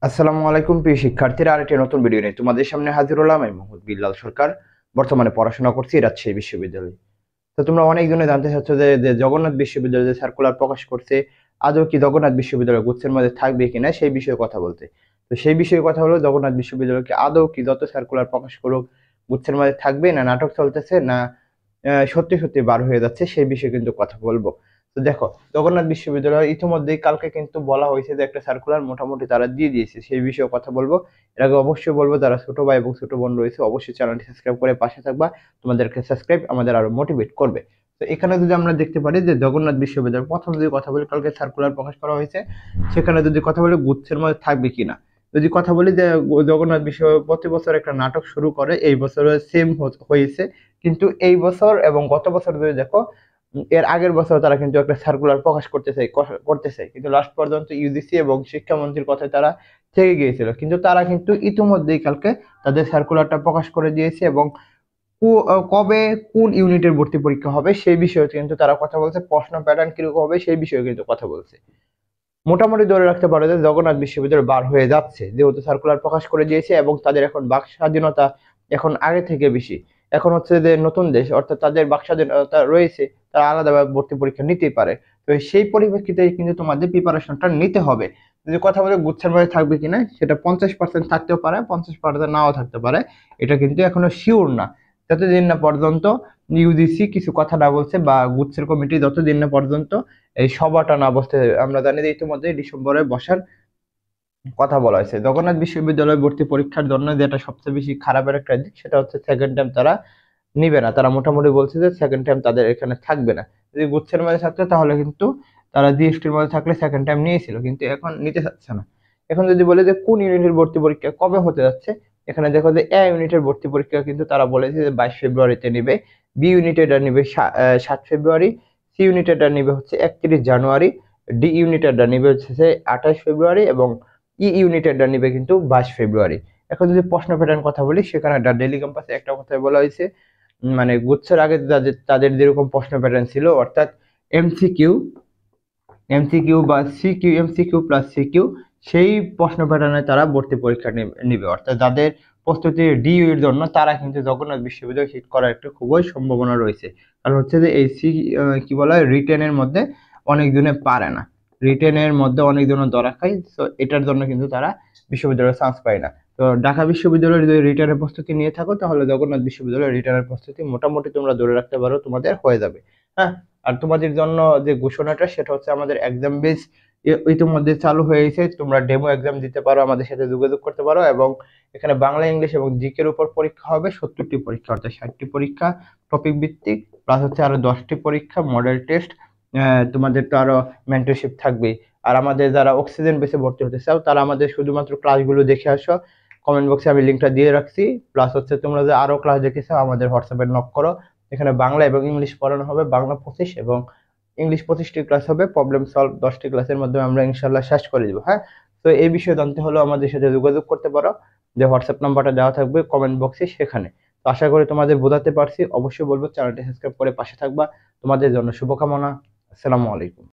আসসালামু আলাইকুম প্রিয় শিক্ষার্থীরা, আরেকটি নতুন ভিডিও নিয়ে তোমাদের সামনে হাজির হলাম। আমি মোহাম্মদ বিল্লাল সরকার বর্তমানে পড়াশোনা করছি রাজশাহী বিশ্ববিদ্যালয়ে। তো তোমরা অনেক জনে জানতে চাচ্ছ যে জগন্নাথ বিশ্ববিদ্যালয় যে সার্কুলার প্রকাশ করছে, আদৌ কি জগন্নাথ বিশ্ববিদ্যালয় গুচ্ছের মধ্যে থাকবে কিনা সেই বিষয়ে কথা বলতে। তো সেই বিষয়ে কথা হলো, জগন্নাথ বিশ্ববিদ্যালয়কে আদৌ কি যত সার্কুলার প্রকাশ করুক গুচ্ছের মধ্যে থাকবে, না নাটক চলতেছে, না সত্যি সত্যি বার হয়ে যাচ্ছে, সেই বিষয়ে কিন্তু কথা বলবো। তো দেখো, জগন্নাথ বিশ্ববিদ্যালয় ইতিমধ্যেই কালকে কিন্তু বলা হয়েছে যে একটা সার্কুলার মোটামুটি তারা দিয়ে দিয়েছে, সেই বিষয়ে কথা বলবো। এর আগে অবশ্যই বলবো, যারা ছোট ভাই এবং ছোট বোন রয়েছে অবশ্যই চ্যানেলটি সাবস্ক্রাইব করে পাশে থাকবা। তোমাদেরকে সাবস্ক্রাইব আমাদের আরো মোটিভেট করবে। তো এখানে যদি আমরা দেখতে পারি যে জগন্নাথ বিশ্ববিদ্যালয় প্রথম যদি কথা বলি, কালকে সার্কুলার প্রকাশ করা হয়েছে, সেখানে যদি কথা বলি গুচ্ছের মধ্যে থাকবে কিনা। যদি কথা বলি যে জগন্নাথ বিশ্ববিদ্যালয় প্রতি বছর একটা নাটক শুরু করে, এই বছরে সেম হয়েছে। কিন্তু এই বছর এবং গত বছর যদি দেখো, এর আগের বছর তারা কিন্তু একটা সার্কুলার প্রকাশ করতে চাই, কিন্তু লাস্ট পর্যন্ত ইউজিসি এবং শিক্ষামন্ত্রীর কথায় তারা থেকে গিয়েছিল। কিন্তু তারা কিন্তু ইতিমধ্যেই কালকে তাদের সার্কুলারটা প্রকাশ করে দিয়েছে, এবং কবে কোন ইউনিটের ভর্তি পরীক্ষা হবে সেই বিষয়ে কিন্তু তারা কথা বলছে, প্রশ্ন প্যাটার্ন কিরকম হবে সেই বিষয়ে কিন্তু কথা বলছে। মোটামুটি ধরে রাখতে পারো যে জগন্নাথ বিশ্ববিদ্যালয় বার হয়ে যাচ্ছে, যেহেতু সার্কুলার প্রকাশ করে দিয়েছে এবং তাদের এখন বাক স্বাধীনতা এখন আগে থেকে বেশি। এখন হচ্ছে যে নতুন দেশ, অর্থাৎ তাদের বাক স্বাধীনতা রয়েছে, তারা আলাদাভাবে ভর্তি পরীক্ষা নিতেই পারে। তো সেই পরিপ্রেক্ষিতে কিন্তু তোমাদের প্রিপারেশনটা নিতে হবে। যদি কথা বলে গুচ্ছের মধ্যে থাকবে কিনা, সেটা 50% থাকতেও পারে, 50% নাও থাকতে পারে, এটা কিন্তু এখনো শিওর না। যতদিন না পর্যন্ত ইউজিসি কিছু কথা না বলছে বা গুচ্ছের কমিটি যতদিন না পর্যন্ত এই সভাটা না বসতে। আমরা জানি যে ইতিমধ্যে ডিসেম্বরে বসার কথা বলা হয়েছে। জগন্নাথ বিশ্ববিদ্যালয় ভর্তি পরীক্ষার জন্য যেটা সবচেয়ে বেশি খারাপের একটা দিক, সেটা হচ্ছে সেকেন্ড টাইম তারা নিবে না। তারা মোটামুটি বলছে যে সেকেন্ড টাইম তাদের এখানে থাকবে না। যদি গুচ্ছের মধ্যে থাকতো তাহলে কিন্তু তারা জিএসটির মধ্যে থাকলে সেকেন্ড টাইম নিয়েছিল, কিন্তু এখন নিতে চাচ্ছে না। এখন যদি বলে যে কোন ইউনিটের ভর্তি পরীক্ষা কবে হতে যাচ্ছে, এখানে দেখো যে এ ইউনিটের ভর্তি পরীক্ষা কিন্তু তারা বলেছে যে 22 ফেব্রুয়ারিতে নিবে, বি ইউনিটেরটা নিবে 7 ফেব্রুয়ারি, সি ইউনিটেরটা নিবে হচ্ছে 31 জানুয়ারি, ডি ইউনিটেরটা নিবে হচ্ছে 28 ফেব্রুয়ারি, এবং ই ইউনিটেরটা নিবে কিন্তু 22 ফেব্রুয়ারি। এখন যদি প্রশ্ন প্যাটার্ন কথা বলি, সেখানে ডেইলি ক্যাম্পাসে একটা কথা বলা হয়েছে, মানে গুচ্ছের আগে তাদের যেরকম প্রশ্ন প্যাটার্ন ছিল, অর্থাৎ এমসিকিউ এমসিকিউ বা সিকিউ, এমসিকিউ প্লাস সিকিউ, সেই প্রশ্ন প্যাটার্নে তারা ভর্তি পরীক্ষা নিবে। অর্থাৎ যাদের প্রস্তুতি ডিইউ এর জন্য, তারা কিন্তু জগন্নাথ বিশ্ববিদ্যালয় হিট করার একটা খুবই সম্ভাবনা রয়েছে। কারণ হচ্ছে যে এই কি বলা হয়, রিটেনের মধ্যে অনেক জনে পারে না, রিটেনের মধ্যে অনেক জনে ধরা খায়। তো এটার জন্য কিন্তু তারা বিশ্ববিদ্যালয়ে চান্স পায় না। তো ঢাকা বিশ্ববিদ্যালয়ের যদি রিটার্নের প্রস্তুতি নিয়ে থাকো, তাহলে জগন্নাথ বিশ্ববিদ্যালয়ের রিটার্নের প্রস্তুতি মোটামুটি তোমরা ধরে রাখতে পারো, তোমাদের হয়ে যাবে। হ্যাঁ, আর তোমাদের জন্য যে ঘোষণাটা, সেটা হচ্ছে আমাদের এক্সাম বেস ইতিমধ্যে চালু হয়েছে। তোমরা ডেমো এক্সাম দিতে পারো, আমাদের সাথে যোগাযোগ করতে পারো। এবং এখানে বাংলা, ইংলিশ এবং জিকে এর উপর পরীক্ষা হবে 70টি পরীক্ষা, অর্থাৎ 60টি পরীক্ষা টপিক ভিত্তিক, প্লাস হচ্ছে আরো 10টি পরীক্ষা মডেল টেস্ট। তোমাদের তো আরো মেন্টরশিপ থাকবেই। আর আমাদের যারা অক্সিজেন বেসে ভর্তি হতে চাও, তারা আমাদের শুধুমাত্র ক্লাসগুলো দেখে আসো। কমেন্ট বক্সে আমি লিঙ্কটা দিয়ে রাখছি। প্লাস হচ্ছে তোমরা যে আরো ক্লাস দেখতে চাও, আমাদের হোয়াটসঅ্যাপে নক করো। এখানে বাংলা এবং ইংলিশ পড়ানো হবে, বাংলা 25 এবং ইংলিশ 25টি ক্লাস হবে। প্রবলেম সলভ 10টি ক্লাসের মাধ্যমে আমরা ইনশাল্লাহ শেষ করে দিব। হ্যাঁ, তো এই বিষয়ে জানতে হলে আমাদের সাথে যোগাযোগ করতে পারো, যে হোয়াটসঅ্যাপ নাম্বারটা দেওয়া থাকবে কমেন্ট বক্সে সেখানে। তো আশা করি তোমাদের বোঝাতে পারছি। অবশ্যই বলবো চ্যানেলটি সাবস্ক্রাইব করে পাশে থাকবা। তোমাদের জন্য শুভকামনা। আসসালামু আলাইকুম।